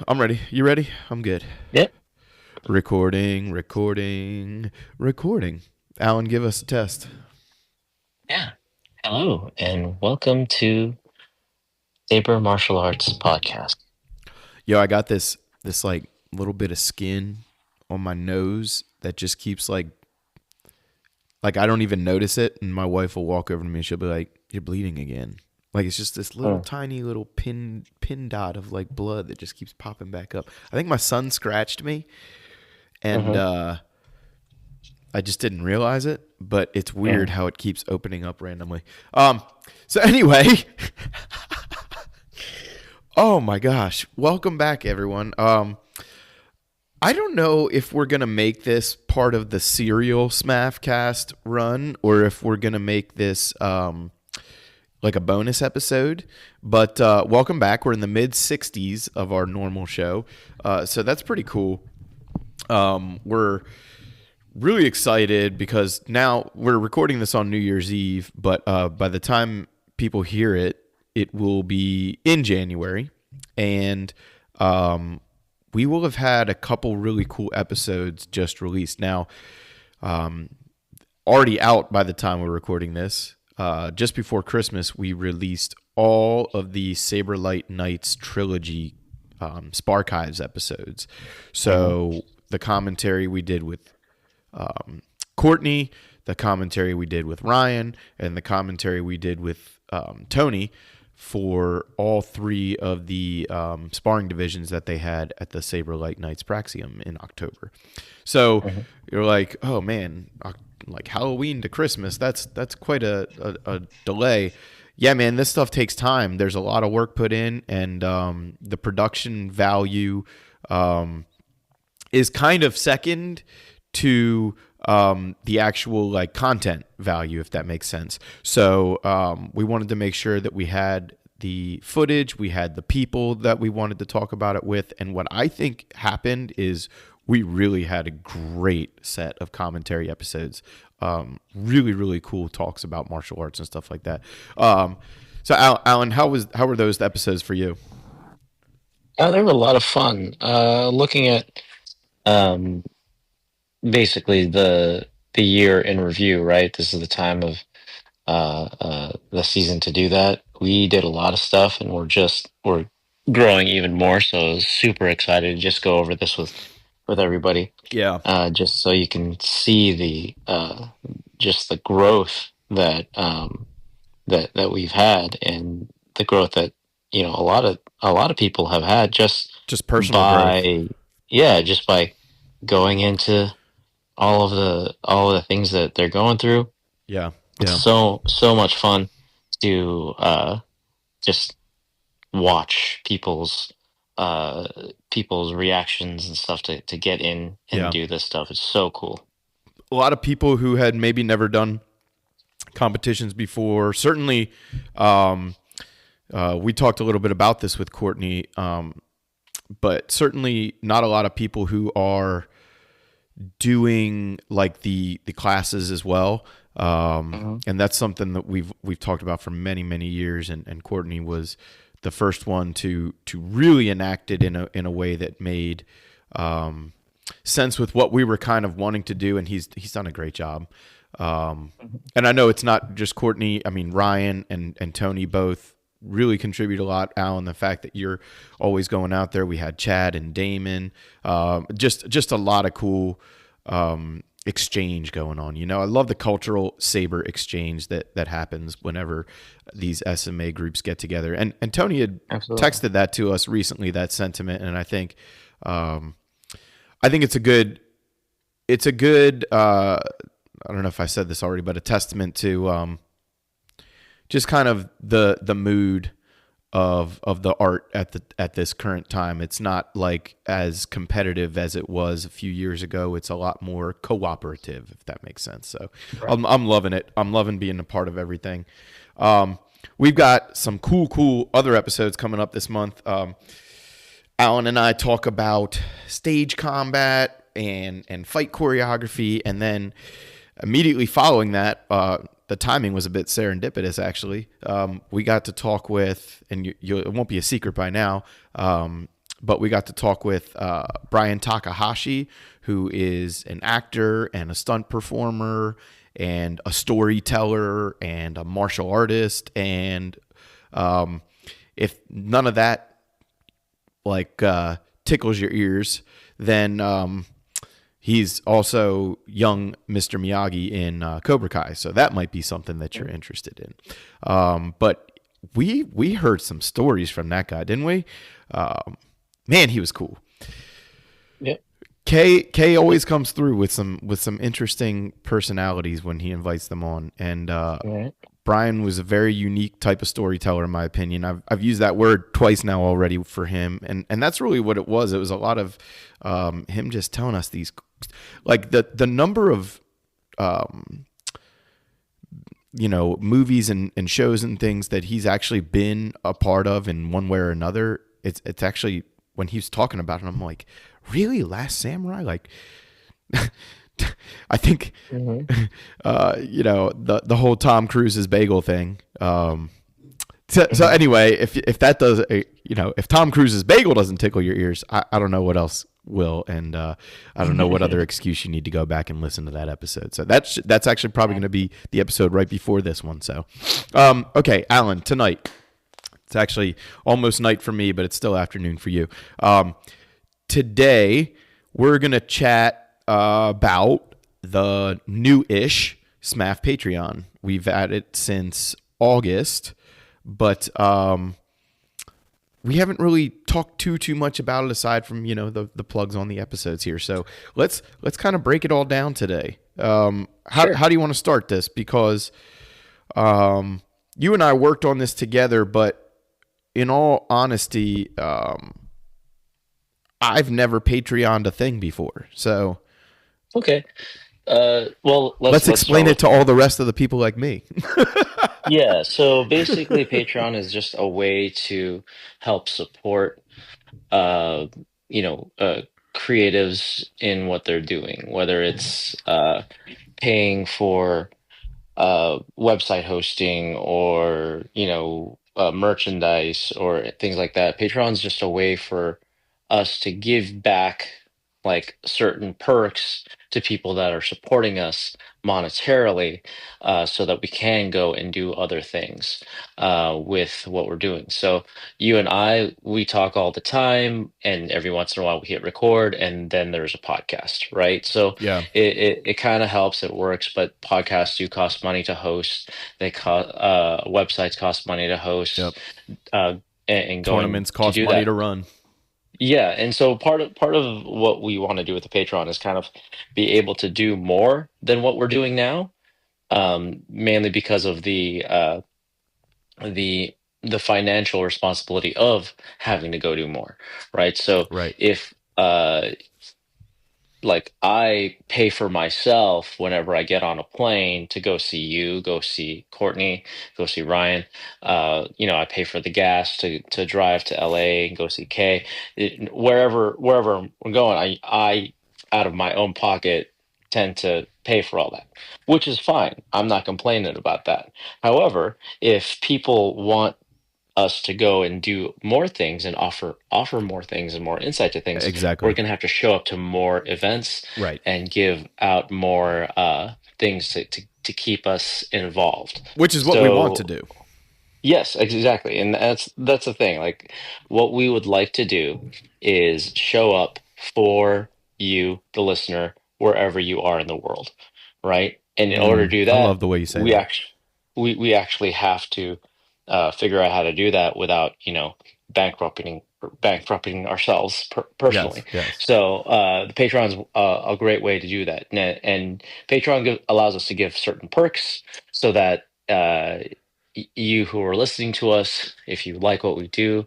I'm ready. You ready? I'm good. Yep. Recording. Alan, give us a test. Yeah. Hello and welcome to Saber Martial Arts Podcast. Yo, I got this like little bit of skin on my nose that just keeps like I don't even notice it, and my wife will walk over to me and she'll be like, "You're bleeding again." Like it's just this little Mm. tiny little pin dot of like blood that just keeps popping back up. I think my son scratched me, and Mm-hmm. I just didn't realize it, but it's weird Mm. how it keeps opening up randomly. So anyway, oh my gosh, welcome back, everyone. I don't know if we're gonna make this part of the serial Smafcast run or if we're gonna make this like a bonus episode. But welcome back. We're in the mid 60s of our normal show, so that's pretty cool. We're really excited because now we're recording this on New Year's Eve, but by the time people hear it, it will be in January, and we will have had a couple really cool episodes just released. Now, already out by the time we're recording this. Just before Christmas, we released all of the Saberlight Knights trilogy Sparchives episodes. Mm-hmm. So the commentary we did with Courtney, the commentary we did with Ryan, and the commentary we did with Tony for all three of the sparring divisions that they had at the Saberlight Knights Praxium in October. So Mm-hmm. you're like, oh man, like Halloween to Christmas, that's quite a delay. Yeah, man, this stuff takes time. There's a lot of work put in, and the production value is kind of second to the actual like content value, if that makes sense. So we wanted to make sure that we had the footage, we had the people that we wanted to talk about it with, and what I think happened is we really had a great set of commentary episodes. Really, really cool talks about martial arts and stuff like that. So, Alan, how were those episodes for you? They were a lot of fun. Looking at um, basically the year in review, right? This is the time of the season to do that. We did a lot of stuff, and we're growing even more. So I was super excited to just go over this with everybody, Yeah, just so you can see the just the growth that we've had, and the growth that a lot of people have had just personal growth. by just by going into all of the things that they're going through. Yeah, It's yeah. so much fun to just watch uh people's reactions and stuff to get in and Yeah. do this stuff. It's so cool. A lot of people who had maybe never done competitions before. Certainly, we talked a little bit about this with Courtney, but certainly not a lot of people who are doing like the classes as well. Hmm. And that's something that we've talked about for many years. And Courtney was the first one to really enact it in a way that made sense with what we were kind of wanting to do. And he's done a great job. And I know it's not just Courtney. I mean, Ryan and Tony both really contribute a lot. Alan, the fact that you're always going out there. We had Chad and Damon. Just a lot of cool exchange going on. I love the cultural saber exchange that happens whenever these SMA groups get together. And Tony had Absolutely. texted that to us recently, that sentiment, and I think it's a good I don't know if I said this already, but a testament to just kind of the mood of the art at this current time. It's not like as competitive as it was a few years ago. It's a lot more cooperative, if that makes sense. So Right. I'm loving it. I'm loving being a part of everything. We've got some cool other episodes coming up this month. Alan and I talk about stage combat and fight choreography, and then immediately following that, the timing was a bit serendipitous. Actually, we got to talk with, and it won't be a secret by now, but we got to talk with Brian Takahashi, who is an actor and a stunt performer and a storyteller and a martial artist. And um, if none of that like tickles your ears, then he's also young Mr. Miyagi in Cobra Kai, so that might be something that you're interested in. But we heard some stories from that guy, didn't we? Man, he was cool. Yeah. K always comes through with some interesting personalities when he invites them on, and All right. Brian was a very unique type of storyteller, in my opinion. I've used that word twice now already for him, and that's really what it was. It was a lot of him just telling us these, like the number of movies and shows and things that he's actually been a part of in one way or another. It's actually when he was talking about it, I'm like, really, Last Samurai, like. I think Hmm. the whole Tom Cruise's bagel thing. So Hmm. anyway, if that does if Tom Cruise's bagel doesn't tickle your ears, I don't know what else will, and I don't know what other excuse you need to go back and listen to that episode. So that's actually probably going to be the episode right before this one. So okay, Alan, tonight it's actually almost night for me, but it's still afternoon for you. Today we're gonna chat about the new-ish SMAF Patreon. We've had it since August, but we haven't really talked too much about it aside from the plugs on the episodes here. So let's kind of break it all down today. Sure. How do you want to start this? Because you and I worked on this together, but in all honesty, I've never Patreoned a thing before. So Okay. Well, let's let's start explain it with to all the rest of the people like me. yeah. So basically, Patreon is just a way to help support, uh, you know, uh, creatives in what they're doing, whether it's paying for website hosting or merchandise or things like that. Patreon's just a way for us to give back like certain perks to people that are supporting us monetarily, so that we can go and do other things with what we're doing. So you and I, we talk all the time, and every once in a while we hit record, and then there's a podcast, right? So Yeah. it kind of helps, it works, but podcasts do cost money to host. They cost websites cost money to Yep. host, uh, and going Tournaments to cost do money that. to run. Yeah, and so part of what we want to do with the Patreon is kind of be able to do more than what we're doing now, mainly because of the the financial responsibility of having to go do more, right? So Right. if like I pay for myself whenever I get on a plane to go see you, go see Courtney, go see Ryan. I pay for the gas to drive to LA and go see Kay. Wherever we're going, I out of my own pocket tend to pay for all that, which is fine. I'm not complaining about that. However, if people want us to go and do more things and offer more things and more insight to things, we're Exactly. going to have to show up to more events Right. and give out more things to keep us involved. Which is what we want to So do. yes, exactly, and that's the thing. Like what we would like to do is show up for you, the listener, wherever you are in the world, right? And in order to do I love that, the way you say we that. actually we actually have to figure out how to do that without, bankrupting ourselves Yes. personally. Yes. So the Patreon's a great way to do that, and Patreon allows us to give certain perks so that you who are listening to us, if you like what we do,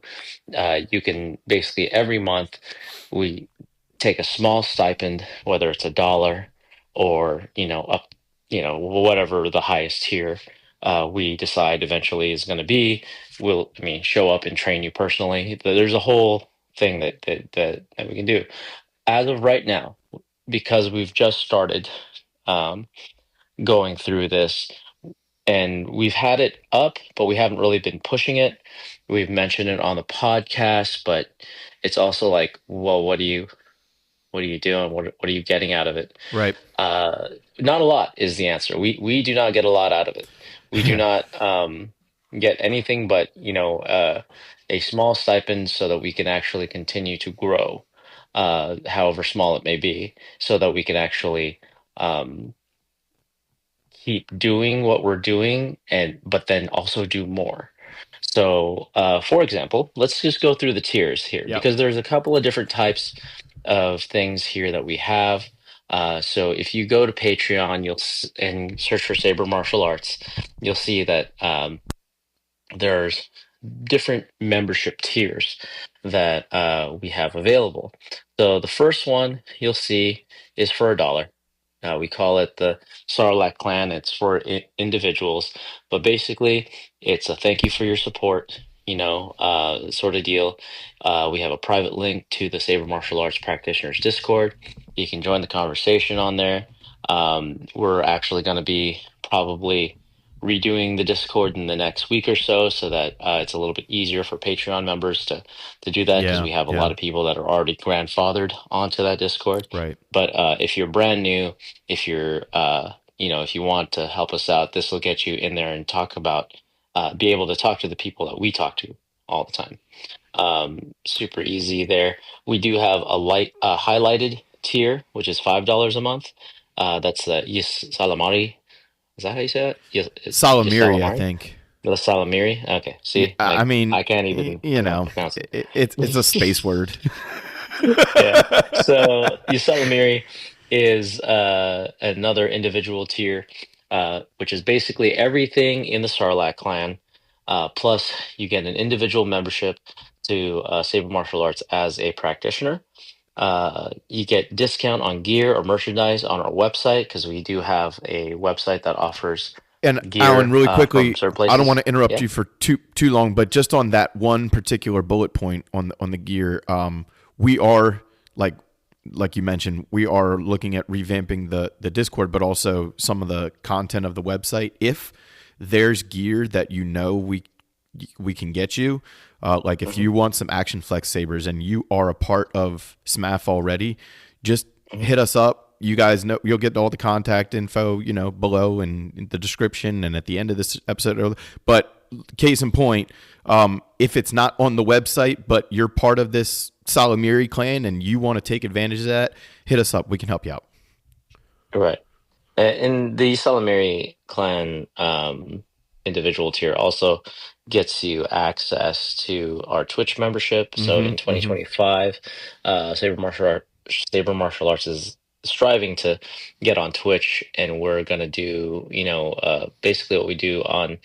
you can basically every month we take a small stipend, whether it's $1 or up, whatever the highest tier we decide eventually is going to be. We'll, I mean, show up and train you personally. There's a whole thing that we can do. As of right now, because we've just started um, going through this, and we've had it up, but we haven't really been pushing it. We've mentioned it on the podcast, but it's also like, well, what are you doing? What are you getting out of it? Right. Uh, Not a lot is the answer. We do not get a lot out of it. We do not get anything but, a small stipend so that we can actually continue to grow, however small it may be, so that we can actually um, keep doing what we're doing and but then also do more. So, for example, let's just go through the tiers here Yep. because there's a couple of different types of things here that we have. So if you go to Patreon, and search for Saber Martial Arts, you'll see that there's different membership tiers that we have available. So the first one you'll see is for $1. We call it the Sarlacc clan. It's for individuals, but basically, it's a thank you for your support, sort of deal. We have a private link to the Saber Martial Arts Practitioners Discord. You can join the conversation on there. We're actually going to be probably redoing the Discord in the next week or so that it's a little bit easier for Patreon members to do that because Yeah. we have a Yeah. lot of people that are already grandfathered onto that Discord. Right. But if you're brand new, if you're if you want to help us out, this will get you in there and be able to talk to the people that we talk to all the time. Super easy there. We do have a highlighted tier, which is $5 a month. That's the Yis Salamari. Is that how you say it? Yis Salamiri, I Salamari? think. The Salamiri? Okay. Yeah, See, I mean, I can't even pronounce it. it's a space word. Yeah. So Yusalamiri is another individual tier, which is basically everything in the Sarlacc clan. Plus, you get an individual membership to Saber Martial Arts as a practitioner. You get discount on gear or merchandise on our website because we do have a website that offers And Alan, gear really from quickly, certain I don't want places. to interrupt Yeah. you for too long, but just on that one particular bullet point on the gear, we are like you mentioned, we are looking at revamping the Discord, but also some of the content of the website. If there's gear that we can get you, like if Hmm. you want some Action Flex sabers and you are a part of SMAF already, just Hmm. hit us up. You guys know you'll get all the contact info, below and in the description and at the end of this episode. But case in point, if it's not on the website, but you're part of this Salamiri clan and you want to take advantage of that, hit us up. We can help you out. Right. And the Salamiri clan individual tier also gets you access to our Twitch membership. So in Mm-hmm. Mm-hmm. 2025, Saber Martial Arts is striving to get on Twitch, and we're gonna do, basically what we do on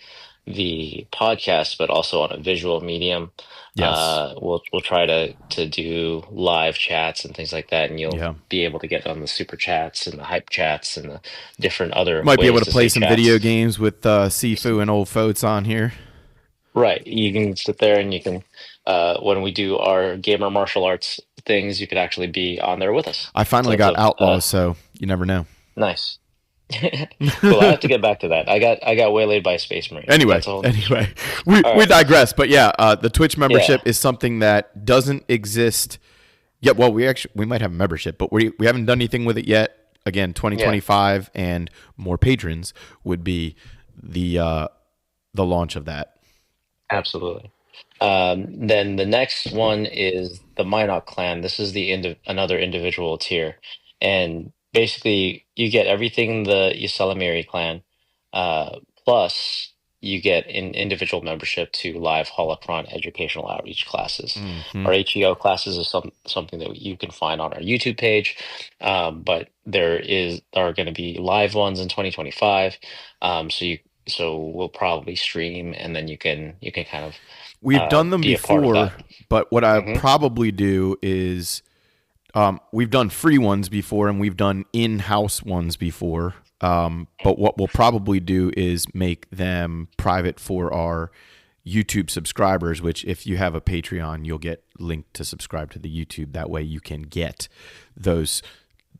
the podcast, but also on a visual medium. Yes. We'll try to do live chats and things like that, and you'll Yeah. be able to get on the super chats and the hype chats and the different other Might be able ways to to play say some video chats. games with Sifu and old Foats on here. Right. You can sit there and you can, when we do our gamer martial arts things, you could actually be on there with us. I finally Instead got of, Outlaws, so you never know. nice. Cool. I have to get back to that. I got waylaid by a space marine, but Anyway, that's a whole different story. anyway, we, All we right. digress. But yeah, the Twitch membership Yeah. is something that doesn't exist. Yeah, well, we might have a membership, but we haven't done anything with it yet. Again, Yeah. 2025 and more patrons would be the launch of that. Absolutely. Then the next one is the Minot clan. This is another individual tier, and basically you get everything the Ysalamiri clan, plus you get an individual membership to live holocron educational outreach classes. Hmm. Our HEO classes is something that you can find on our YouTube page, but there are going to be live ones in 2025. So we'll probably stream, and then you can kind of We've done them be a part of before, that. but what I Hmm. probably do is we've done free ones before and we've done in-house ones before. But what we'll probably do is make them private for our YouTube subscribers, which if you have a Patreon, you'll get linked to subscribe to the YouTube. That way you can get those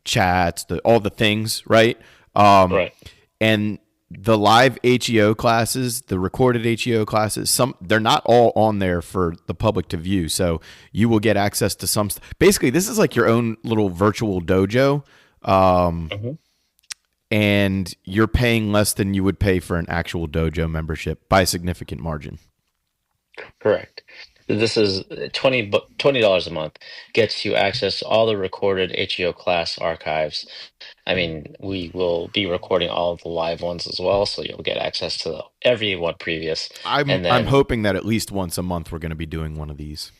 chats, all the things, right? Right. And the live HEO classes, the recorded HEO classes, they're not all on there for the public to view. So you will get access to some. Basically, this is like your own little virtual dojo, Mhm. and you're paying less than you would pay for an actual dojo membership by a significant margin. Correct. This is $20 a month gets you access to all the recorded HEO class archives. I mean, we will be recording all of the live ones as well, so you'll get access to every one previous. And I'm then hoping that at least once a month we're going to be doing one of these.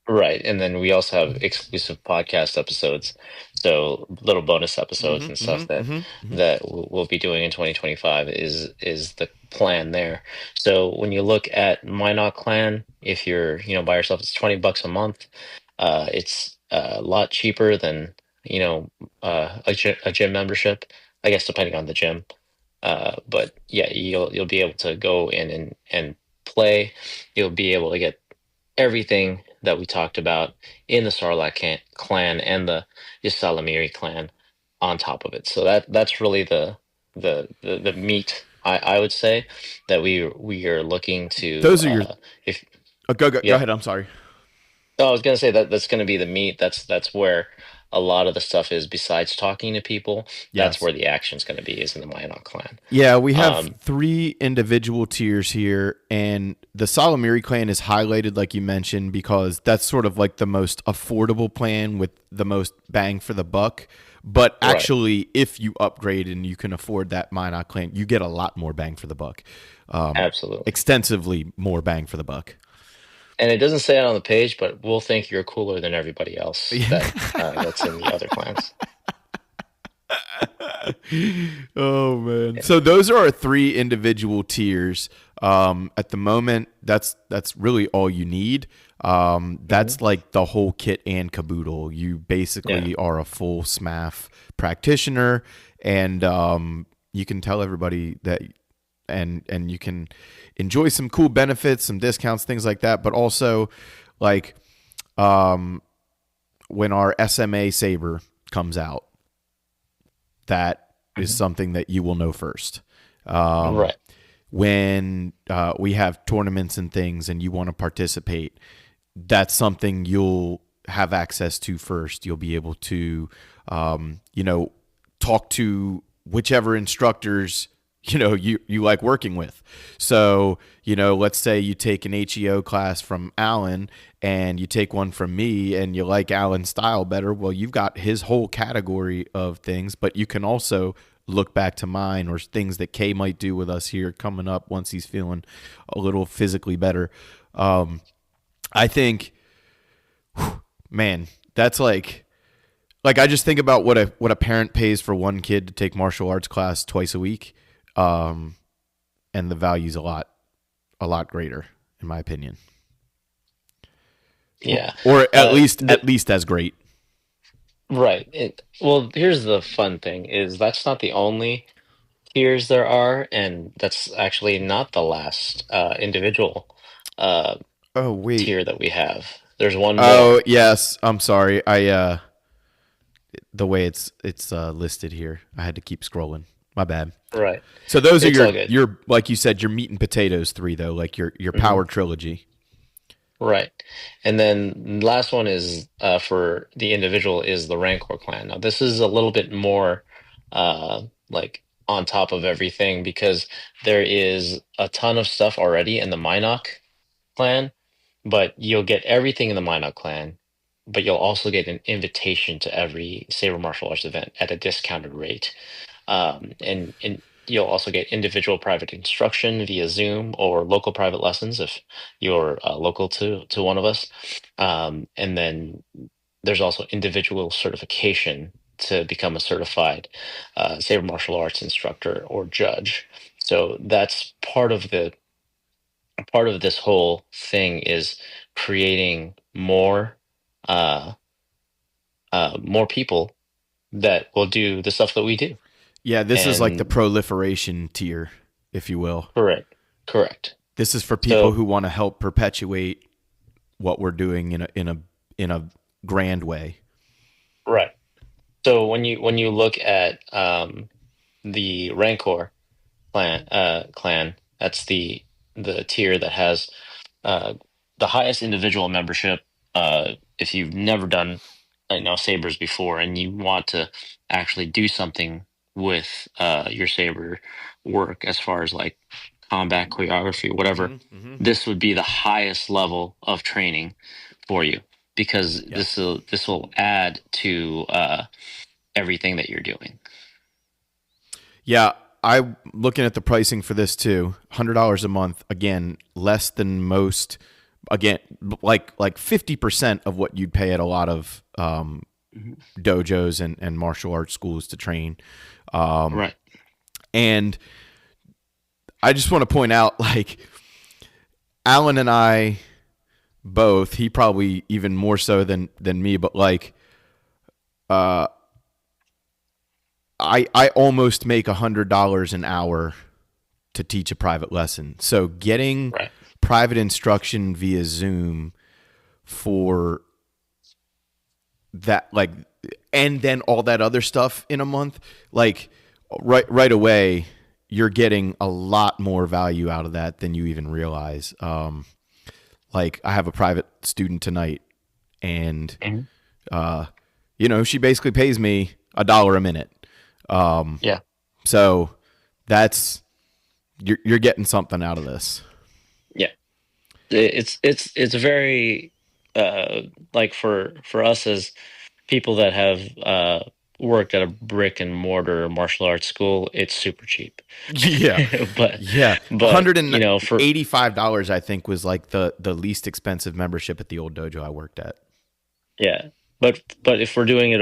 right. And then we also have exclusive podcast episodes. So little bonus episodes and stuff that we'll be doing in 2025 is the plan there. So when you look at Minot Clan, if you're, by yourself, it's $20 a month. It's a lot cheaper than, a gym membership, I guess, depending on the gym. But yeah, you'll be able to go in and play. You'll be able to get everything that we talked about in the Sarlacc clan and the Isalamiri clan on top of it. So that's really the meat, I would say, that we are looking to Those are your. if Go yeah. ahead. I'm sorry. Oh, I was gonna say that's gonna be the meat. That's where a lot of the stuff is. Besides talking to people, that's Yes. where the action's gonna be, is in the Minot clan. Yeah, we have Um, 3 individual tiers here, and the Salamiri clan is highlighted, like you mentioned, because that's sort of like the most affordable plan with the most bang for the buck. But right, actually, if you upgrade and you can afford that Minot clan, you get a lot more bang for the buck, absolutely. extensively more bang for the buck. And it doesn't say it on the page, but we'll think you're cooler than everybody else Yeah. that's in the other clans. Oh man. Yeah. So those are our 3 individual tiers. At the moment, that's really all you need. Hmm. That's like the whole kit and caboodle. You Yeah. basically are a full SMAF practitioner, and you can tell everybody that, and you can enjoy some cool benefits, some discounts, things like that. But also, like when our SMA Saber comes out, that is Mhm. something that you will know first. Um, Right. when we have tournaments and things and you want to participate, that's something you'll have access to first. You'll be able to, talk to whichever instructors you like working with. So let's say you take an HEO class from Alan and you take one from me and you like Alan's style better. Well, you've got his whole category of things, but you can also look back to mine or things that Kay might do with us here coming up once he's feeling a little physically better. I think, man, that's like I just think about what a parent pays for one kid to take martial arts class twice a week, um, and the value's a lot greater in my opinion, or, Yeah. or at Uh, least the, at least as great. right. Well, here's the fun thing is that's not the only tiers there are, and that's actually not the last individual uh, Oh wait. tier that we have. There's one Oh more. yes. I'm sorry. The way it's listed here, I had to keep scrolling. My bad. Right. So those are It's all your good. your like you said, your meat and potatoes 3 though, like your Hmm. power trilogy. Right. And then last one is for the individual is the Rancor clan. Now this is a little bit more like on top of everything because there is a ton of stuff already in the Minoc clan, but you'll get everything in the Minoc clan, but you'll also get an invitation to every Saber Martial Arts event at a discounted rate. And you'll also get individual private instruction via Zoom or local private lessons if you're local to one of us. And then there's also individual certification to become a certified Saber martial arts instructor or judge. So that's part of this whole thing is creating uh, more people that will do the stuff that we do. Yeah, this is like the And proliferation tier, if you will. correct, correct. This is for people So who want to help perpetuate what we're doing in a grand way. right. So when you look at the Rancor, clan. That's the tier that has uh, the highest individual membership. If you've never done sabers before and you want to actually do something with your saber work as far as like combat choreography, whatever, Hmm. Hmm. this would be the highest level of training for you because Yes. this will add to everything that you're doing. Yeah, I looking at the pricing for this too. $100 a month. Again, less than most. Again, like 50% of what you'd pay at a lot of Mhm. dojos and martial arts schools to train. Um, Right. and I just want to point out, like Alan and I both. He probably even more so than me, but like I almost make $100 an hour to teach a private lesson. So getting Right. private instruction via Zoom for that, like, and then all that other stuff in a month, like right away, you're getting a lot more value out of that than you even realize. Like I have a private student tonight, and Mhm. she basically pays me $1 a minute. Yeah. So that's you're getting something out of this. Yeah. It's very uh like for us as people that have worked at a brick and mortar martial arts school, it's super cheap. Yeah, but yeah. one but hundred and for eighty-five dollars, I think, was like the least expensive membership at the old dojo I worked at. yeah, but if we're doing it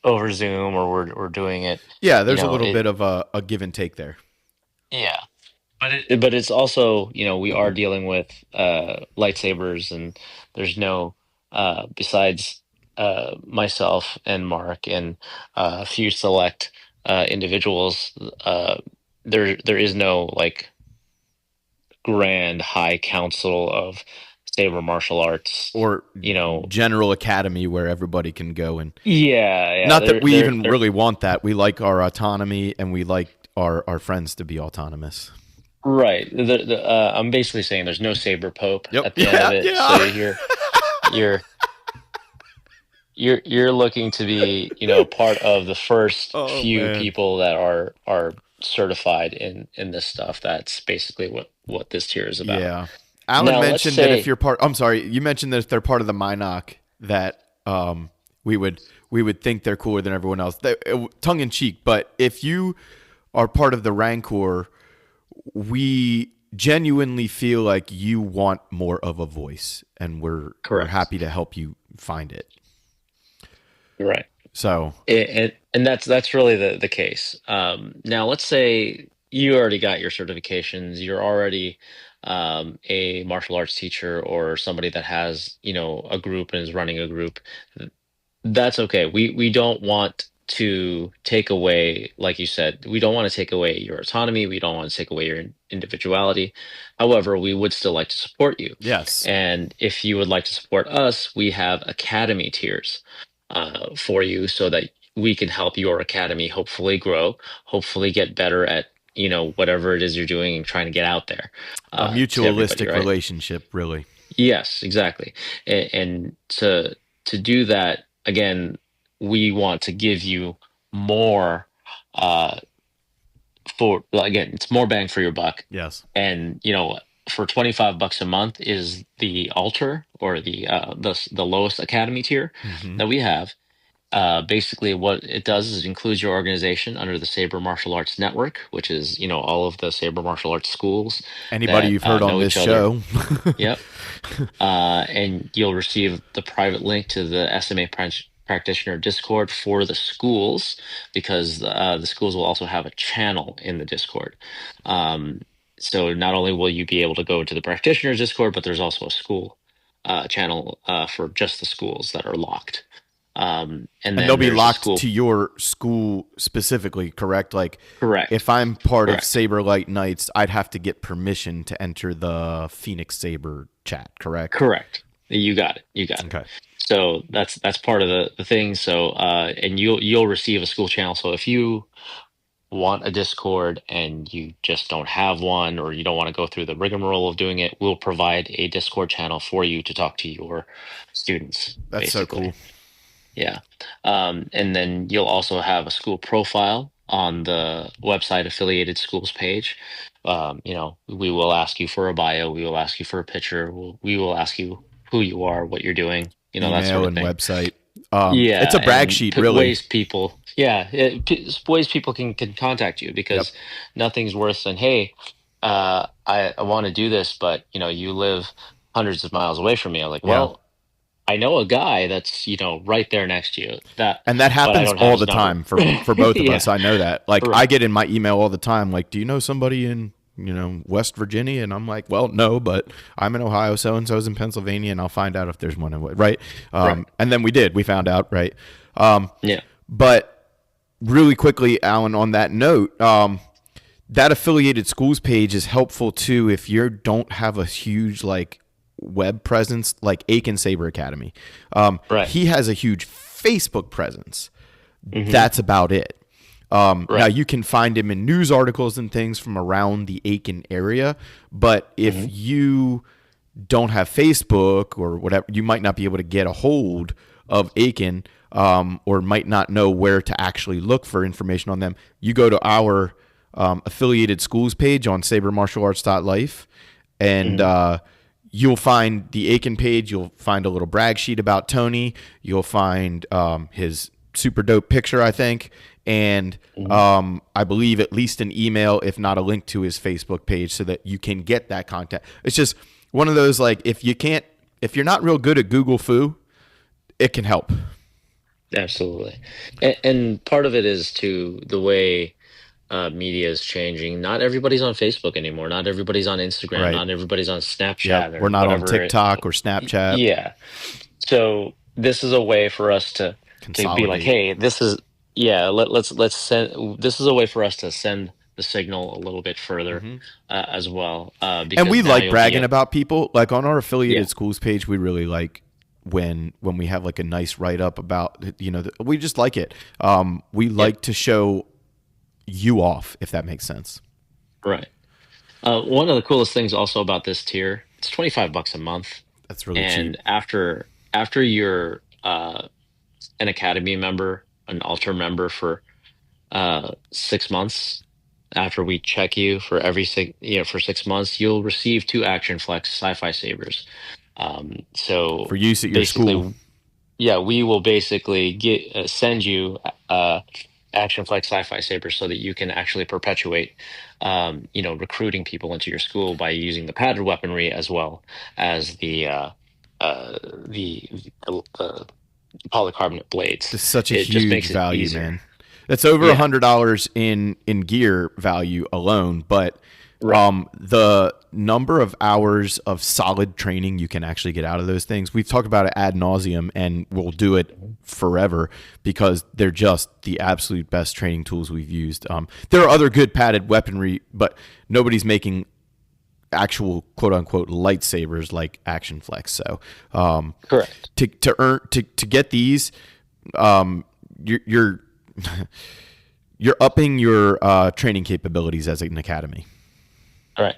over Zoom or we're doing it, Yeah, you there's a know, little it bit of a give and take there. yeah. But it's also, we are dealing with lightsabers, and there's no besides myself and Mark and a few select individuals. Uh, there is no like grand high council of saber martial arts. Or general academy where everybody can go, and Yeah, yeah. not that They're we they're even they're really want that. We like our autonomy, and we like our friends to be autonomous. right. I'm basically saying there's no saber pope Yep. at the end of Yeah. it, so Yeah. you're you're looking to be, part of the first Oh few man. people that are certified in this stuff. That's basically what this tier is about. Yeah. Alan Now, let's mentioned that if say, you're part I'm sorry, you mentioned that if they're part of the Minoc that we would think they're cooler than everyone else. Tongue in cheek, but if you are part of the Rancor, we genuinely feel like you want more of a voice, and we're correct. happy to help you find it. You're right. So, And that's really the case. Now, let's say you already got your certifications. You're already a martial arts teacher or somebody that has, a group and is running a group. That's okay. We don't want to take away, like you said, we don't want to take away your autonomy. We don't want to take away your individuality. However, we would still like to support you. yes. And if you would like to support us, we have academy tiers for you so that we can help your academy hopefully grow, hopefully get better at, whatever it is you're doing and trying to get out there A to everybody, mutualistic right? relationship, really. Yes, exactly. And to do that, again, we want to give you more uh for again, it's more bang for your buck. Yes. And for $25 a month is the altar or the lowest academy tier Hmm. that we have. Basically, what it does is it includes your organization under the Saber Martial Arts Network, which is, all of the Saber Martial Arts schools Anybody that you've heard on know this each other. show. Yep. And you'll receive the private link to the SMA practitioner Discord for the schools because the schools will also have a channel in the Discord. Um, so not only will you be able to go to the practitioner's Discord, but there's also a school channel for just the schools that are locked. And And they'll then be there's a locked school. to your school specifically, correct? Like, Correct. if I'm part of Correct. Saber Light Knights, I'd have to get permission to enter the Phoenix Saber chat, correct? Correct. You got it. You got it. Okay. So that's part of the thing. So and you'll receive a school channel. So if you want a Discord and you just don't have one, or you don't want to go through the rigmarole of doing it, we'll provide a Discord channel for you to talk to your students, That's so basically. cool. Yeah. And then you'll also have a school profile on the website affiliated schools page. We will ask you for a bio, we will ask you for a picture, we will ask you who you are, what you're doing, that sort Email of and thing. website. It's Yeah, a brag and sheet, really. ways people can contact you, Yep. because nothing's worse than, hey, I want to do this, but you live hundreds of miles away from me. I'm like, Yeah. well, I know a guy that's right there next to you, And that but I happens don't have all his the number. time for both of us. Yeah, I know that. Like I right, get in my email all the time, like, do you know somebody in, West Virginia? And I'm like, well, no, but I'm in Ohio, so and so's in Pennsylvania, and I'll find out if there's one in right. right, And then we found out, right. yeah, But really quickly, Alan, on that note, that affiliated schools page is helpful too if you don't have a huge like web presence like Aiken Saber Academy. right, He has a huge Facebook presence. hmm, That's about it. Now right, you can find him in news articles and things from around the Aiken area, but if hmm, you don't have Facebook or whatever, you might not be able to get a hold of Aiken, or might not know where to actually look for information on them. You go to our affiliated schools page on sabermartialarts.life, and hmm, you'll find the Aiken page. You'll find a little brag sheet about Tony. You'll find his super dope picture, I think, and hmm. I believe at least an email, if not a link to his Facebook page, so that you can get that content. It's just one of those, like, if you're not real good at Google Foo, it can help. Absolutely. And part of it is to the way media is changing. Not everybody's on Facebook anymore. Not everybody's on Instagram. Right. Not everybody's on Yep. Snapchat We're or not on whatever. TikTok or Snapchat. Yeah. So this is a way for us to be like, Consolidate. hey, this is, yeah, let's send. This is a way for us to send the signal a little bit further, as well, And we because now like you'll be bragging at, about people. Like on our yeah, affiliated schools page, we really like when we have like a nice write up about, we just like it. We yeah, like to show you off, if that makes sense. right. One of the coolest things also about this tier, it's $25 a month, That's really cheap. and after you're an academy member, an altar member for 6 months. After we check you for for 6 months, you'll receive two Action Flex Sci-Fi Sabers. For So use at your school. basically, yeah, we will basically send you Action Flex Sci-Fi Sabers so that you can actually perpetuate, recruiting people into your school by using the padded weaponry as well as uh, the, the polycarbonate blades. This is such a It just huge makes it value, easier. man. That's over Yeah, $100 in gear value alone, but right. the number of hours of solid training you can actually get out of those things, we've talked about it ad nauseum, and we'll do it Mhm. forever because they're just the absolute best training tools we've used. There are other good padded weaponry, but nobody's making actual quote unquote lightsabers like Action Flex. So Correct. to get these, you're you're upping your training capabilities as an academy. All right.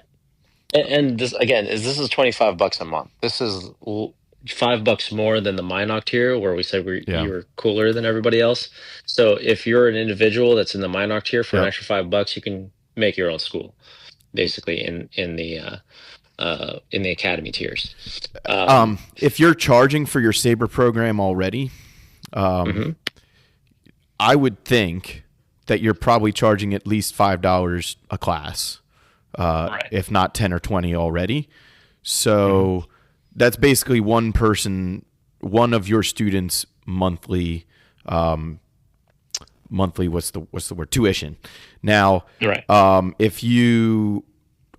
And this again is this is $25 a month. This is $5 more than the Minoc tier, where we said Yeah. you were cooler than everybody else. So if you're an individual that's in the Minoc tier, for an Yep. extra $5, you can make your own school, basically in the academy tiers. If you're charging for your Saber program already, Mhm. I would think that you're probably charging at least $5 a class, Right. if not 10 or 20 already. Mhm. So that's basically one person, one of your students' monthly what's the word, tuition. Now, Right. if you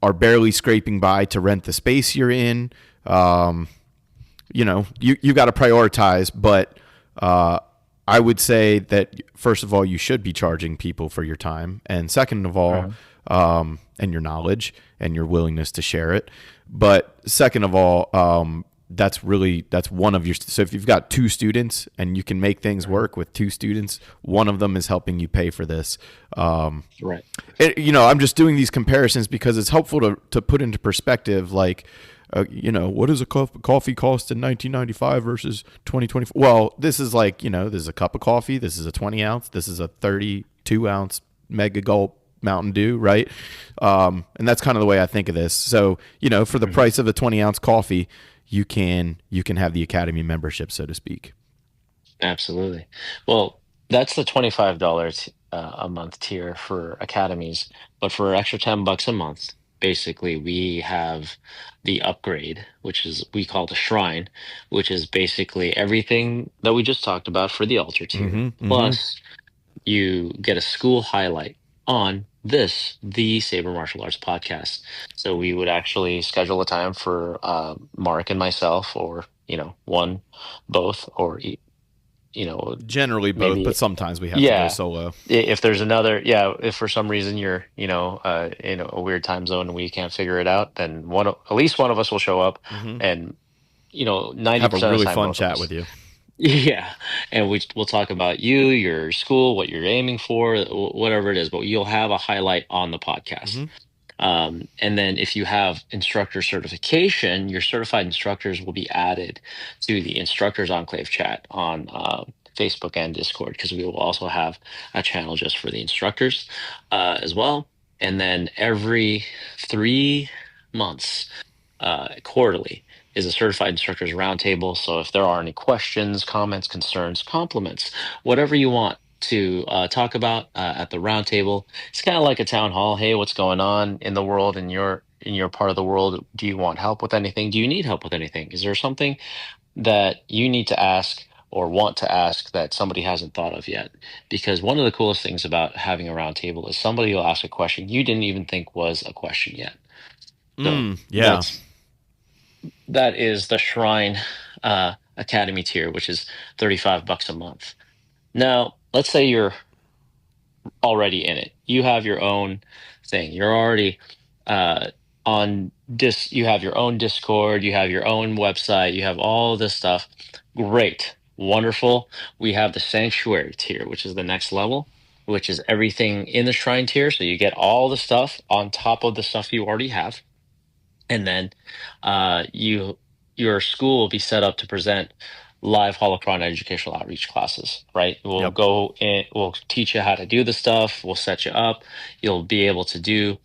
are barely scraping by to rent the space you're in, you got to prioritize. But I would say that first of all, you should be charging people for your time, and second of all, Uh-huh. and your knowledge and your willingness to share it. But second of all, that's one of your, so if you've got two students and you can make things Mhm. work with two students, one of them is helping you pay for this. um, Right. I'm just doing these comparisons because it's helpful to put into perspective, like, what does a coffee cost in 1995 versus 2024? Well, this is like, this is a cup of coffee. This is a 20 ounce. This is a 32 ounce mega gulp Mountain Dew, right? And that's kind of the way I think of this. So, for the Mhm. price of a 20-ounce coffee, you can have the Academy membership, so to speak. Absolutely. Well, that's the $25 a month tier for academies, but for an extra $10 a month, basically we have the upgrade, which is we call the shrine, which is basically everything that we just talked about for the altar tier. Mm-hmm. Mm-hmm. Plus, you get a school highlight on the Saber Martial Arts podcast. So we would actually schedule a time for Mark and myself, or one, both, or you know, Generally both, but maybe, sometimes we have to go yeah. solo. If there's another, yeah, if for some reason you're, in a weird time zone and we can't figure it out, then at least one of us will show up, Mm-hmm. and Have a 90% of the really time, fun both of chat with us. you. Yeah, and we'll talk about you, your school, what you're aiming for, whatever it is, but you'll have a highlight on the podcast. Mm-hmm. And then if you have instructor certification, your certified instructors will be added to the Instructors Enclave chat on Facebook and Discord, because we will also have a channel just for the instructors as well. And then every 3 months, quarterly, is a certified instructors roundtable. So if there are any questions, comments, concerns, compliments, whatever you want to talk about at the roundtable, it's kind of like a town hall. Hey, what's going on in the world, in your part of the world? Do you want help with anything? Do you need help with anything? Is there something that you need to ask or want to ask that somebody hasn't thought of yet? Because one of the coolest things about having a roundtable is somebody will ask a question you didn't even think was a question yet. So Yeah. that is the Shrine Academy tier, which is $35 a month. Now, let's say you're already in it. You have your own thing. You're already uh, you have your own Discord, you have your own website, you have all this stuff. Great. Wonderful. We have the Sanctuary tier, which is the next level, which is everything in the Shrine tier. So you get all the stuff on top of the stuff you already have. And then your school will be set up to present live holocron educational outreach classes, right? We'll Yep. go in, we'll teach you how to do the stuff, we'll set you up, you'll be able to do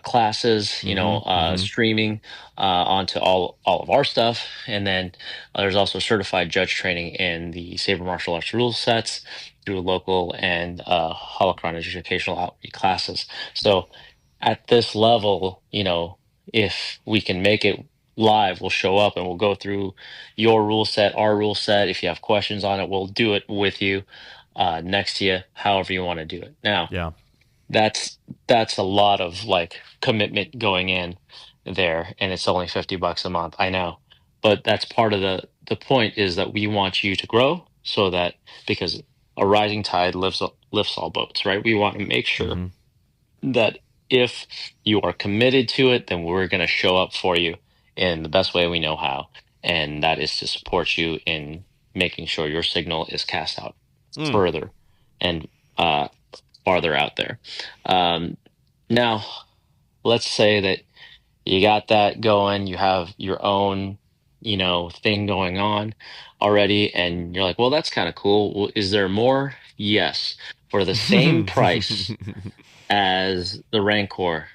classes, Mm-hmm. Mm-hmm. streaming onto all of our stuff. And then there's also certified judge training in the Saber martial arts rule sets through local and holocron educational outreach classes. So at this level, if we can make it live, we'll show up and we'll go through your rule set, our rule set. If you have questions on it, we'll do it with you, next to you, however you want to do it. Now, Yeah. that's a lot of like commitment going in there, and it's only $50 a month. I know, but that's part of the point is that we want you to grow, so that because a rising tide lifts all boats, right? We want to make sure Mm-hmm. that if you are committed to it, then we're going to show up for you in the best way we know how. And that is to support you in making sure your signal is cast out Mm. further and uh, farther out there. Um, Now, let's say that you got that going, you have your own, thing going on already, and you're like, well, that's kind of cool. Well, is there more? Yes. For the same price as the Rancor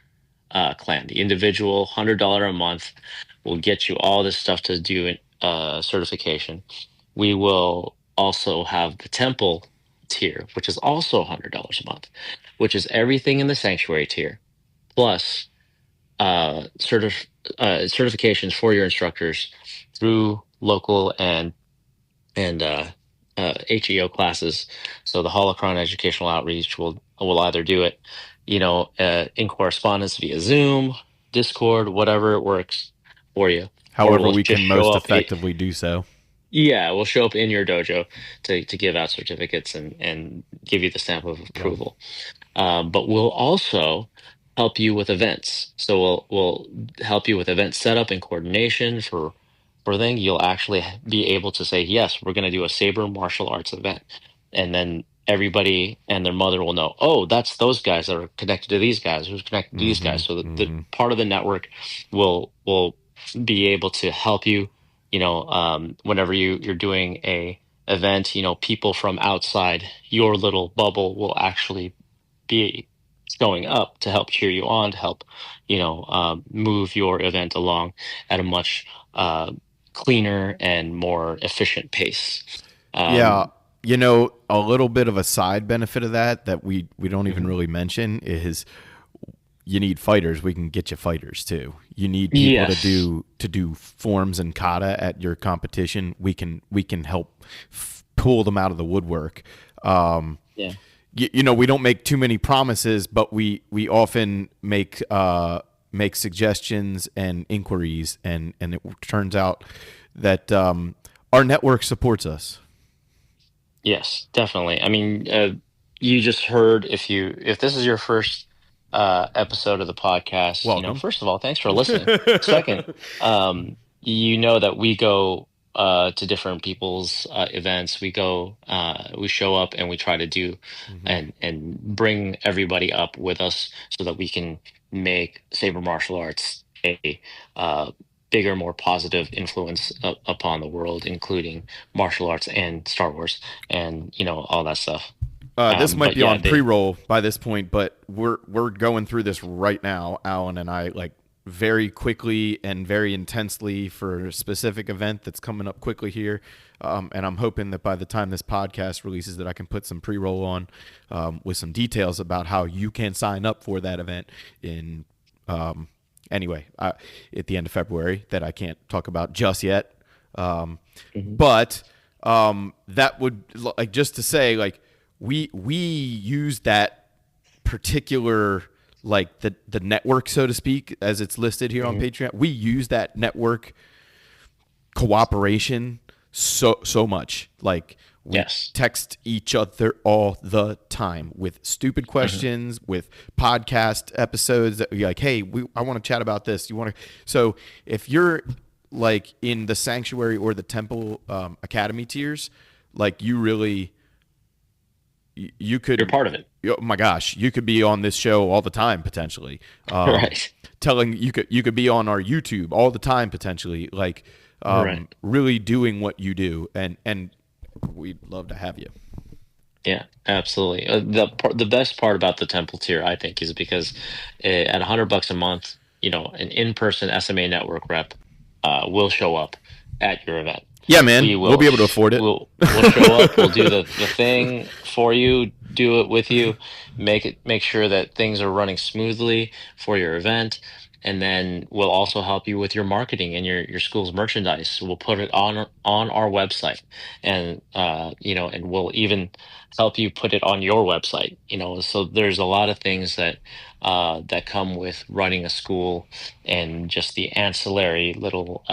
clan. The individual $100 a month will get you all this stuff to do certification. We will also have the Temple tier, which is also $100 a month, which is everything in the Sanctuary tier, plus certifications for your instructors through local and HEO classes. So the Holocron Educational Outreach will either do it, in correspondence via Zoom, Discord, whatever it works for you, or However we'll we just can show most up. effectively do so. Yeah, we'll show up in your dojo to give out certificates and give you the stamp of Yep. approval. But we'll also help you with events. So we'll help you with event setup and coordination for thing, you'll actually be able to say, yes, we're going to do a Saber martial arts event. And then everybody and their mother will know, oh, that's those guys that are connected to these guys, who's connected to these Mm-hmm. guys. So the Mm-hmm. part of the network will be able to help you, whenever you're doing a event, people from outside your little bubble will actually be showing up to help cheer you on, to help, move your event along at a much uh, cleaner and more efficient pace. Yeah, Um, a little bit of a side benefit of that we don't even mhm. really mention is you need fighters. We can get you fighters too. You need people to Yes. do forms and kata at your competition. We can help pull them out of the woodwork. Um, Yeah. we don't make too many promises, but we often make suggestions and inquiries, and it turns out that our network supports us. Yes, definitely. I mean, you just heard, if this is your first episode of the podcast, Welcome. first of all, thanks for listening. Second, you know that we go to different people's events. We show up and we try to do Hmm. and bring everybody up with us so that we can make Saber martial arts a uh, bigger, more positive influence upon the world, including martial arts and Star Wars and all that stuff. This might But be yeah, on they pre-roll by this point, but we're going through this right now, Alan and I, like very quickly and very intensely for a specific event that's coming up quickly here. And I'm hoping that by the time this podcast releases, that I can put some pre-roll on with some details about how you can sign up for that event in anyway at the end of February that I can't talk about just yet. Um, Mhm. but that would, like, just to say, like, we use that particular, like, the network, so to speak, as it's listed here on Mhm. Patreon. We use that network cooperation so much. Like, we Yes. text each other all the time with stupid Mhm. questions, with podcast episodes that we like, hey, I want to chat about this. You want to? So if you're like in the sanctuary or the temple academy tiers, like, you really, you You're could, part of it. oh my gosh, you could be on this show all the time potentially. Right. Telling you could be on our YouTube all the time potentially, like, Right. really doing what you do, and we'd love to have you. Yeah, absolutely. The best part about the temple tier, I think, is because at $100 a month, an in-person SMA network rep will show up at your event. Yeah, We man, we'll will be able to afford it. we'll show up. We'll do the thing for you. Do it with you. Make sure that things are running smoothly for your event, and then we'll also help you with your marketing and your school's merchandise. We'll put it on our website, and and we'll even help you put it on your website. So there's a lot of things that come with running a school, and just the ancillary little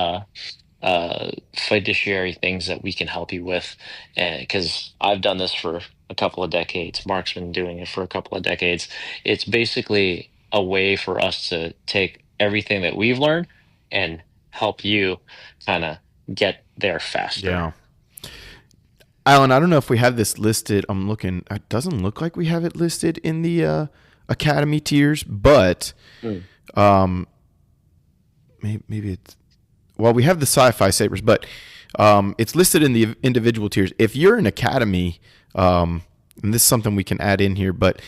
fiduciary things that we can help you with. Because I've done this for a couple of decades. Mark's been doing it for a couple of decades. It's basically a way for us to take everything that we've learned and help you kind of get there faster. Yeah, Alan, I don't know if we have this listed. I'm looking. It doesn't look like we have it listed in the academy tiers, but Mm. um, maybe it's, well, we have the sci-fi sabers, but it's listed in the individual tiers. If you're an academy, and this is something we can add in here, but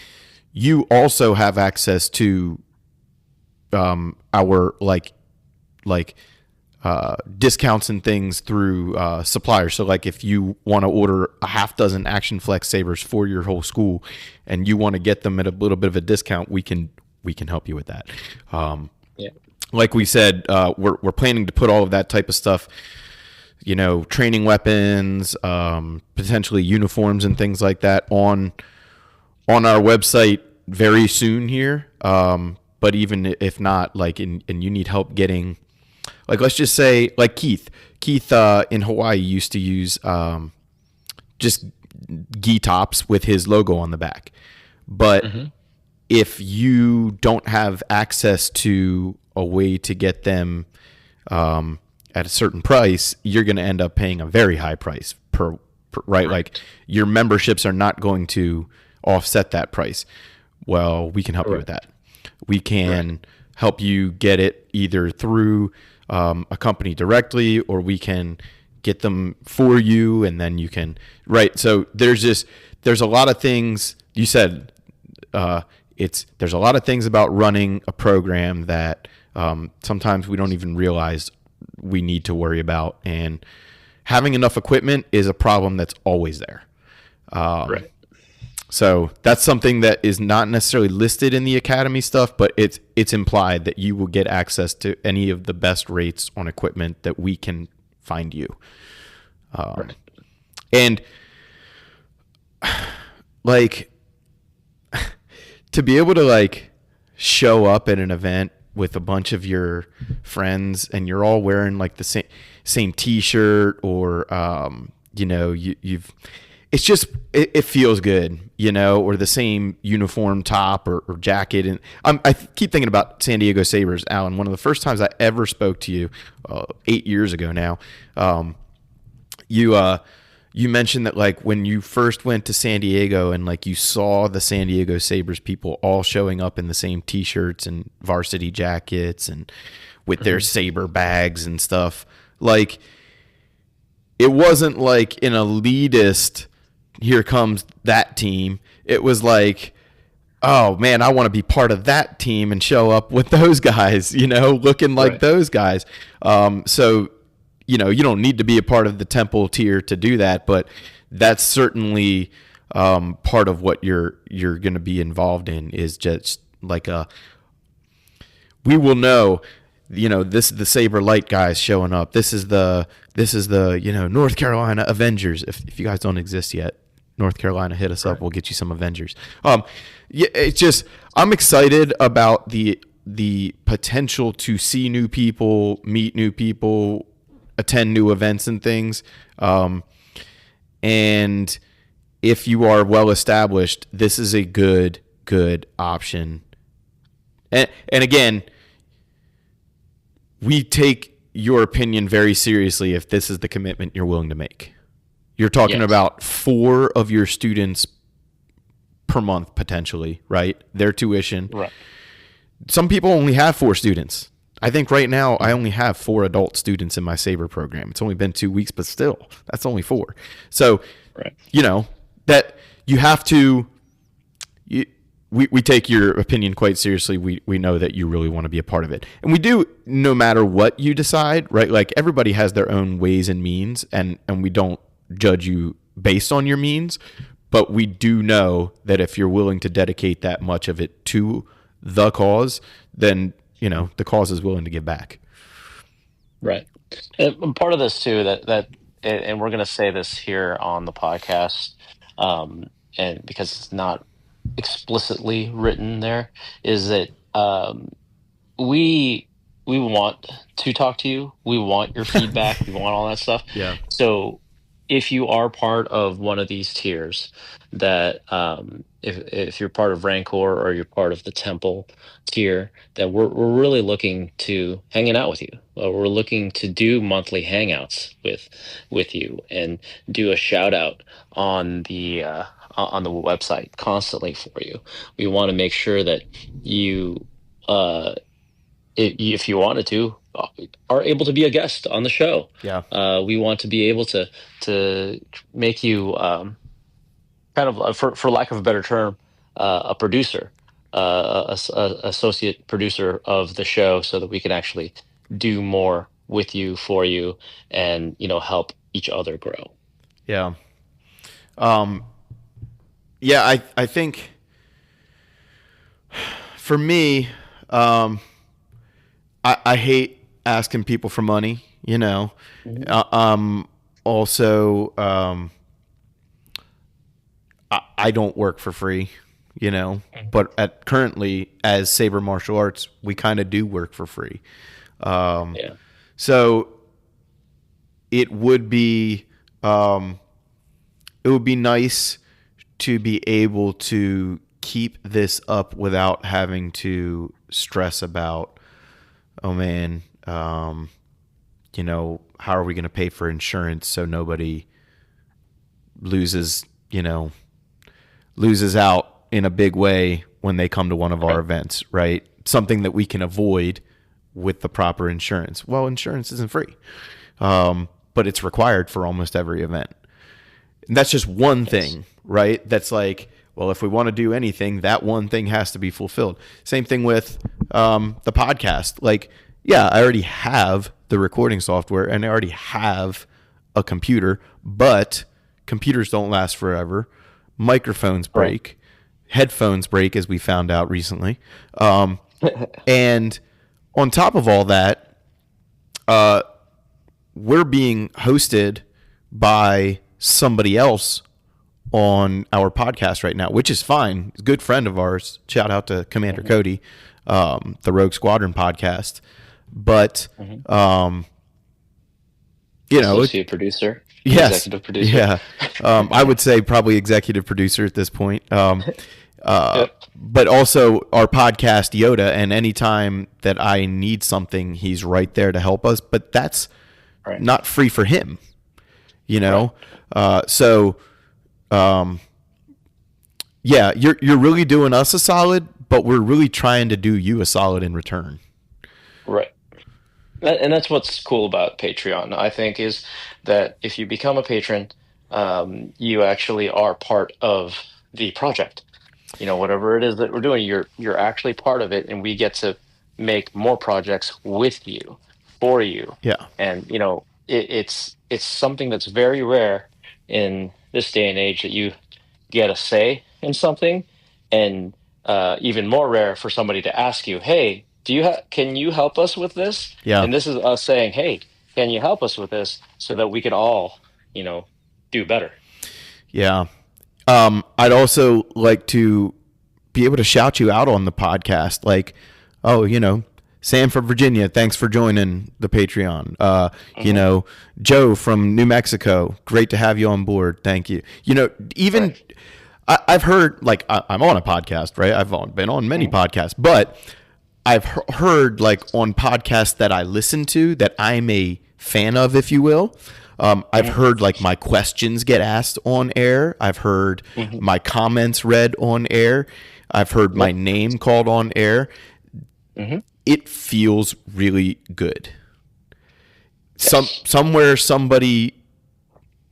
you also have access to our, like discounts and things through suppliers. So, like, if you want to order a half dozen Action Flex sabers for your whole school, and you want to get them at a little bit of a discount, we can help you with that. Yeah. Like we said, we're planning to put all of that type of stuff, training weapons, potentially uniforms and things like that on our website very soon here. But even if not, like, and you need help getting, like, let's just say, like, Keith in Hawaii used to use just gi tops with his logo on the back. But Hmm. if you don't have access to a way to get them at a certain price, you're going to end up paying a very high price per right? Like your memberships are not going to offset that price. Well, we can help you with that. We can help you get it either through a company directly, or we can get them for you, and then you can So there's a lot of things you said. There's a lot of things about running a program that sometimes we don't even realize we need to worry about, and having enough equipment is a problem that's always there. So that's something that is not necessarily listed in the Academy stuff, but it's implied that you will get access to any of the best rates on equipment that we can find you. And like to be able to like show up at an event with a bunch of your friends and you're all wearing like the same t-shirt, or you've it's just it feels good, or the same uniform top or jacket. And I keep thinking about San Diego Sabers, Alan. One of the first times I ever spoke to you 8 years ago now, you mentioned that like when you first went to San Diego and like you saw the San Diego Sabers people all showing up in the same t-shirts and varsity jackets and with their Saber bags and stuff, like it wasn't like an elitist, here comes that team. It was like, oh man, I want to be part of that team and show up with those guys, looking like those guys. So you don't need to be a part of the Temple tier to do that, but that's certainly part of what you're going to be involved in, is just like we will know, this is the Saber Light guys showing up. This is the North Carolina Avengers. If you guys don't exist yet, North Carolina, hit us up. We'll get you some Avengers. It's just, I'm excited about the potential to see new people, meet new people, attend new events and things. And if you are well established, this is a good option. And again, we take your opinion very seriously if this is the commitment you're willing to make. You're talking about 4 of your students per month, potentially, right? Their tuition. Right. Some people only have 4 students. I think right now I only have 4 adult students in my Saber program. It's only been 2 weeks, but still, that's only 4. So, that you have to, we take your opinion quite seriously. We know that you really want to be a part of it. And we do, no matter what you decide, right? Like everybody has their own ways and means, and we don't judge you based on your means, but we do know that if you're willing to dedicate that much of it to the cause, then the cause is willing to give back. Right. And part of this too, and we're going to say this here on the podcast, and because it's not explicitly written there, is that we want to talk to you. We want your feedback. We want all that stuff. Yeah. So if you are part of one of these tiers, that if you're part of Rancor or you're part of the Temple tier, that we're really looking to hanging out with you. We're looking to do monthly hangouts with you and do a shout out on the website constantly for you. We want to make sure that you, if you wanted to, are able to be a guest on the show. Yeah. We want to be able to make you kind of, for lack of a better term, a producer, associate producer of the show, so that we can actually do more with you, for you, and help each other grow. Yeah. I think for me, I hate asking people for money, also, I don't work for free, but currently as Saber Martial Arts, we kind of do work for free. So it would be nice to be able to keep this up without having to stress about, oh man, how are we going to pay for insurance so nobody loses, loses out in a big way when they come to one of our events, right? Something that we can avoid with the proper insurance. Well, insurance isn't free, but it's required for almost every event. And that's just one thing, right? That's like, well, if we want to do anything, that one thing has to be fulfilled. Same thing with the podcast. Like, yeah, I already have the recording software and I already have a computer, but computers don't last forever. Microphones break. Headphones break, as we found out recently. And on top of all that, we're being hosted by somebody else on our podcast right now, which is fine. He's a good friend of ours. Shout out to Commander Cody, the Rogue Squadron podcast. But, associate producer. Yes. Executive producer. Yeah. I would say probably executive producer at this point. But also our podcast Yoda, and anytime that I need something, he's right there to help us. But that's not free for him, yeah, you're really doing us a solid, but we're really trying to do you a solid in return. Right. And that's what's cool about Patreon, I think, is that if you become a patron, you actually are part of the project. Whatever it is that we're doing, you're actually part of it, and we get to make more projects with you, for you. Yeah. And it's something that's very rare in this day and age, that you get a say in something, and even more rare for somebody to ask you, hey, can you help us with this? Yeah. And this is us saying, hey, can you help us with this, so that we can all, do better. Yeah. I'd also like to be able to shout you out on the podcast. Like, Sam from Virginia, thanks for joining the Patreon. Joe from New Mexico, great to have you on board. Thank you. I've heard, like, I'm on a podcast, right? I've been on many podcasts, but I've heard, like, on podcasts that I listen to that I'm a fan of, if you will. I've heard, like, my questions get asked on air. I've heard my comments read on air. I've heard my name called on air. It feels really good. Somewhere somebody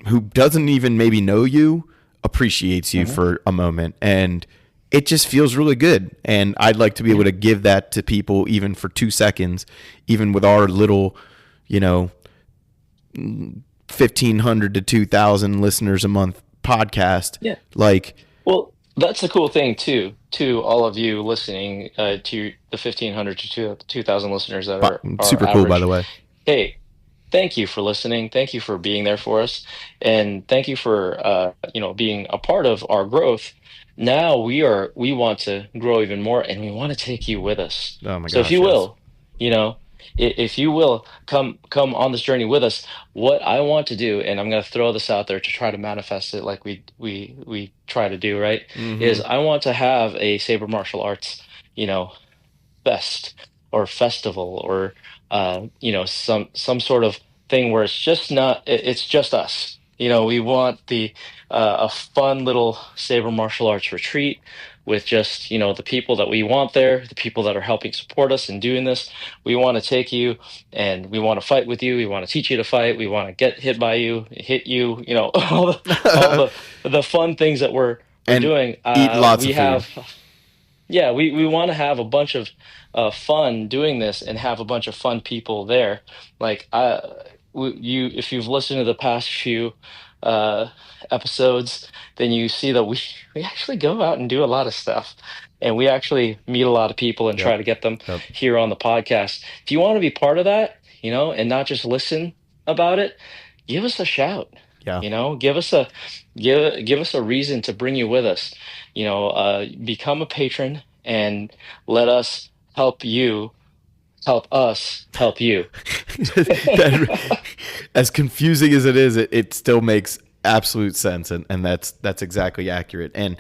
who doesn't even maybe know you appreciates you for a moment, and it just feels really good. And I'd like to be able to give that to people, even for 2 seconds, even with our little, 1,500 to 2,000 listeners a month podcast. Yeah. Like, well, that's the cool thing too, to all of you listening, to the 1,500 to 2,000 listeners that are super average. Cool, by the way. Hey, thank you for listening. Thank you for being there for us, and thank you for being a part of our growth. Now we want to grow even more, and we want to take you with us. Oh my gosh! So if you will, if you will come on this journey with us, what I want to do, and I'm going to throw this out there to try to manifest it, like we try to do, right? Is I want to have a Saber martial arts, fest or festival, or some sort of thing where it's just us. We want a fun little Saber martial arts retreat with just, the people that we want there, the people that are helping support us in doing this. We want to take you, and we want to fight with you. We want to teach you to fight. We want to get hit by you, hit you, all the fun things that we're doing. Eat lots of food. Yeah, we want to have a bunch of fun doing this, and have a bunch of fun people there. Like, if you've listened to the past few episodes, then you see that we actually go out and do a lot of stuff, and we actually meet a lot of people and try to get them here on the podcast. If you want to be part of that, and not just listen about it, give us a shout. Yeah. Give us a reason to bring you with us. Become a patron, and let us help you help us help you. As confusing as it is, it still makes absolute sense, and that's exactly accurate. And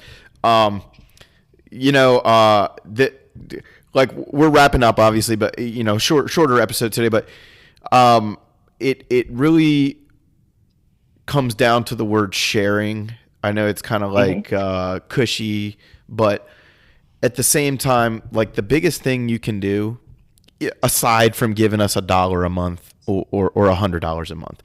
like, we're wrapping up, obviously, but shorter episode today, but it really comes down to the word sharing. I know it's kind of like cushy, but at the same time, like the biggest thing you can do, aside from giving us $1 a month or $100 a month,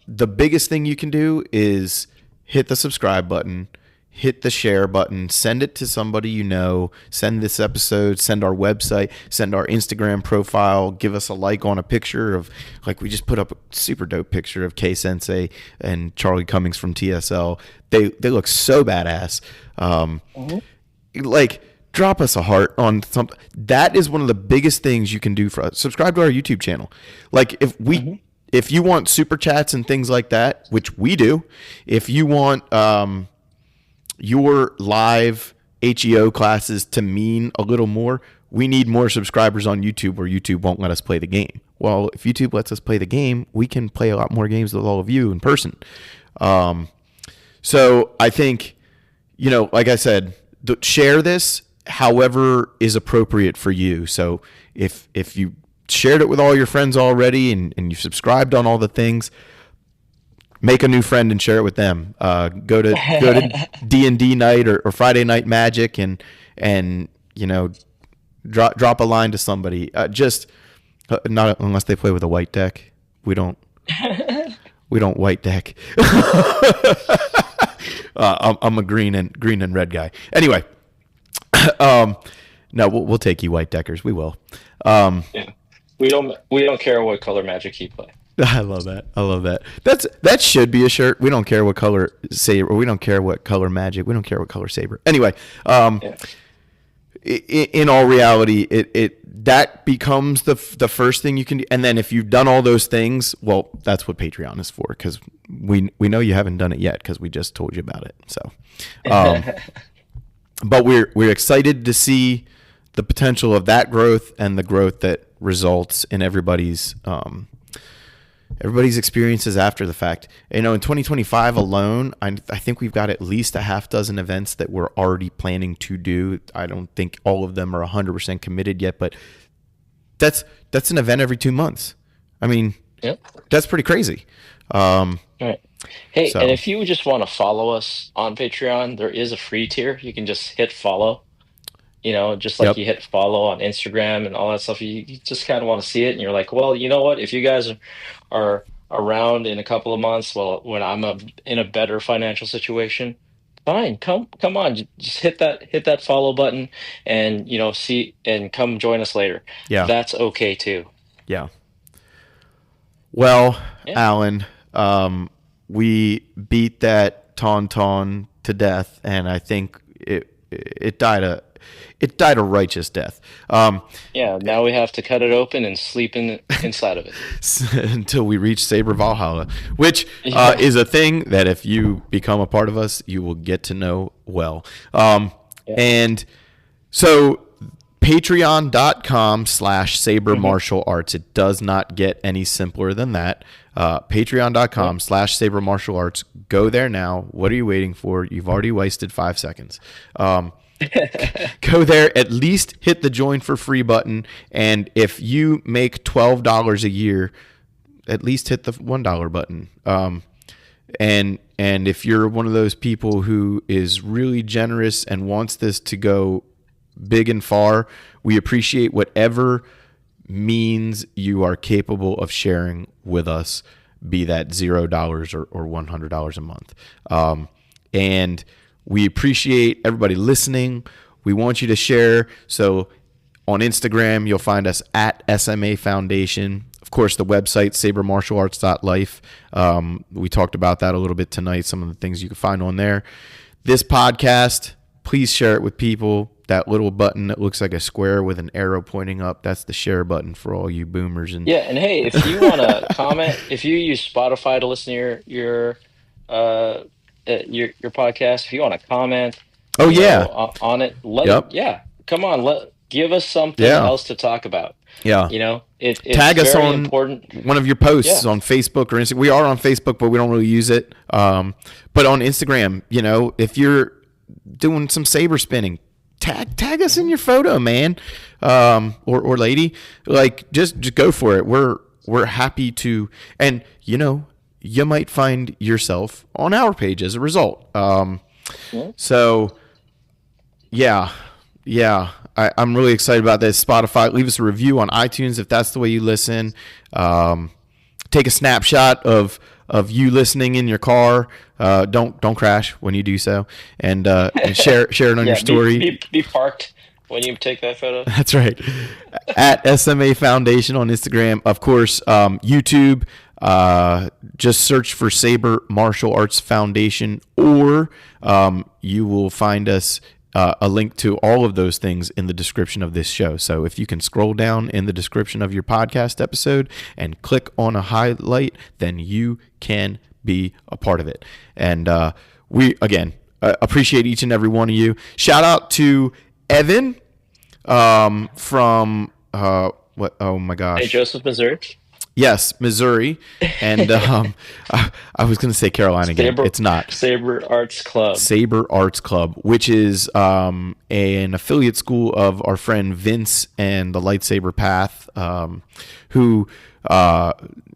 the biggest thing you can do is hit the subscribe button, hit the share button, send it to somebody you know, send this episode, send our website, send our Instagram profile, give us a like on a picture of, like we just put up a super dope picture of K Sensei and Charlie Cummings from TSL. They look so badass. Like, drop us a heart on something. That is one of the biggest things you can do for us. Subscribe to our YouTube channel. Like, if you want super chats and things like that, which we do, if you want your live HEO classes to mean a little more, we need more subscribers on YouTube, or YouTube won't let us play the game. Well, if YouTube lets us play the game, we can play a lot more games with all of you in person. So I think, like I said, share this however is appropriate for you. So if you shared it with all your friends already and you've subscribed on all the things, make a new friend and share it with them. Go to D&D night or Friday Night Magic and drop a line to somebody. Just not unless they play with a white deck. We don't white deck. I'm a green and red guy. Anyway, no, we'll take you white deckers. We will. Yeah. We don't care what color Magic you play. I love that. That should be a shirt. We don't care what color Saber. We don't care what color Magic. We don't care what color Saber. Anyway, in all reality, that becomes the first thing you can do. And then if you've done all those things, well, that's what Patreon is for, because we know you haven't done it yet because we just told you about it. So, but we're excited to see the potential of that growth and the growth that results in everybody's experiences after the fact. In 2025 alone, I think we've got at least a half dozen events that we're already planning to do. I don't think all of them are 100% committed yet, but that's an event every 2 months. I mean, That's pretty crazy. All right. Hey, and if you just want to follow us on Patreon, there is a free tier. You can just hit follow. Just like you hit follow on Instagram and all that stuff. You just kind of want to see it, and you're like, well, you know what? If you guys are around in a couple of months, well, when I'm in a better financial situation, fine, come on, just hit that follow button, and see and come join us later. Yeah, that's okay too. Yeah. Well, Alan, we beat that tauntaun to death, and I think it died a righteous death. Now we have to cut it open and sleep inside of it until we reach Saber Valhalla, which is a thing that if you become a part of us, you will get to know well. And so patreon.com/Saber Martial Arts. It does not get any simpler than that. Patreon.com/Saber Martial Arts. Go there now. What are you waiting for? You've already wasted 5 seconds. Go there, at least hit the join for free button, and if you make $12 a year, at least hit the $1 button. And if you're one of those people who is really generous and wants this to go big and far, we appreciate whatever means you are capable of sharing with us, be that $0 or $100 a month. And we appreciate everybody listening. We want you to share. So on Instagram, you'll find us at SMA Foundation. Of course, the website, sabermartialarts.life. We talked about that a little bit tonight, some of the things you can find on there. This podcast, please share it with people. That little button that looks like a square with an arrow pointing up, that's the share button for all you boomers. And hey, if you want to comment, if you use Spotify to listen to your podcast, if you want to comment on it, come on, give us something else to talk about. It's tag us on important. One of your posts on Facebook or Instagram. We are on Facebook, but we don't really use it. But on Instagram, if you're doing some saber spinning, tag us in your photo, man, or lady. Like just go for it. We're we're happy to, and you might find yourself on our page as a result. Yeah. So yeah, yeah. I'm really excited about this. Spotify, leave us a review on iTunes if that's the way you listen. Um, Take a snapshot of you listening in your car. Don't crash when you do so, and share it on your Yeah, story. be parked when you take that photo. That's right. At SMA Foundation on Instagram, of course, YouTube. Just search for Saber Martial Arts Foundation, or you will find us a link to all of those things in the description of this show. So if you can scroll down in the description of your podcast episode and click on a highlight, then you can be a part of it. And we, again, appreciate each and every one of you. Shout out to Evan from what? Oh my gosh! Hey, Joseph, Missouri. Yes, Missouri, and I was going to say Carolina again. It's not. Saber Arts Club. Saber Arts Club, which is an affiliate school of our friend Vince and the Lightsaber Path, who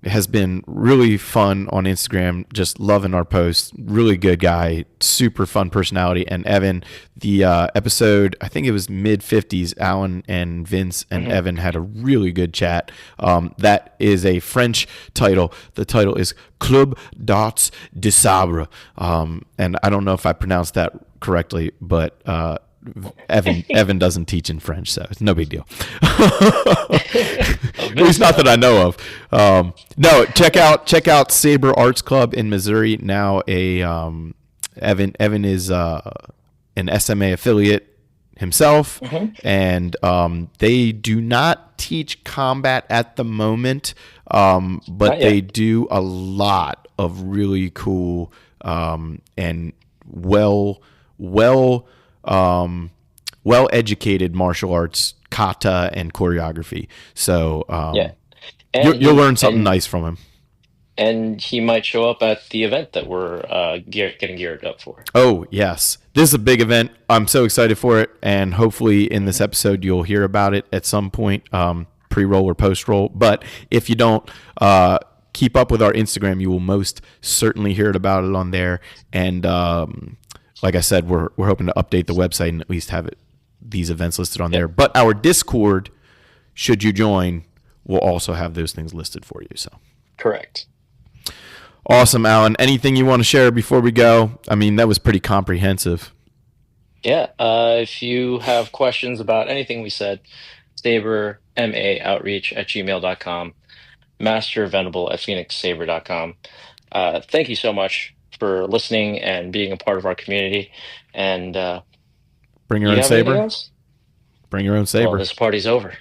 has been really fun on Instagram, just loving our posts. Really good guy, super fun personality. And Evan, the episode, I think it was mid-50s, Alan and Vince and Evan had a really good chat. That is a French title. The title is Club d'Arts de Sabre. And I don't know if I pronounced that correctly, but Evan doesn't teach in French, so it's no big deal. At least not that I know of. No, check out Saber Arts Club in Missouri. Now Evan is an SMA affiliate himself, and they do not teach combat at the moment, but they do a lot of really cool and well educated martial arts kata and choreography. So you'll learn something nice from him. And he might show up at the event that we're getting geared up for. Oh, yes. This is a big event. I'm so excited for it. And hopefully in this episode, you'll hear about it at some point, pre-roll or post-roll. But if you don't keep up with our Instagram, you will most certainly hear about it on there. And like I said, we're hoping to update the website and at least have these events listed on there. But our Discord, should you join, will also have those things listed for you. So correct. Awesome, Alan. Anything you want to share before we go? I mean, that was pretty comprehensive. Yeah. If you have questions about anything we said, Saber MA outreach at gmail.com, Master Venable at phoenixsaber.com. Thank you so much for listening and being a part of our community. And bring your own saber. Else? Bring your own saber. Well, this party's over.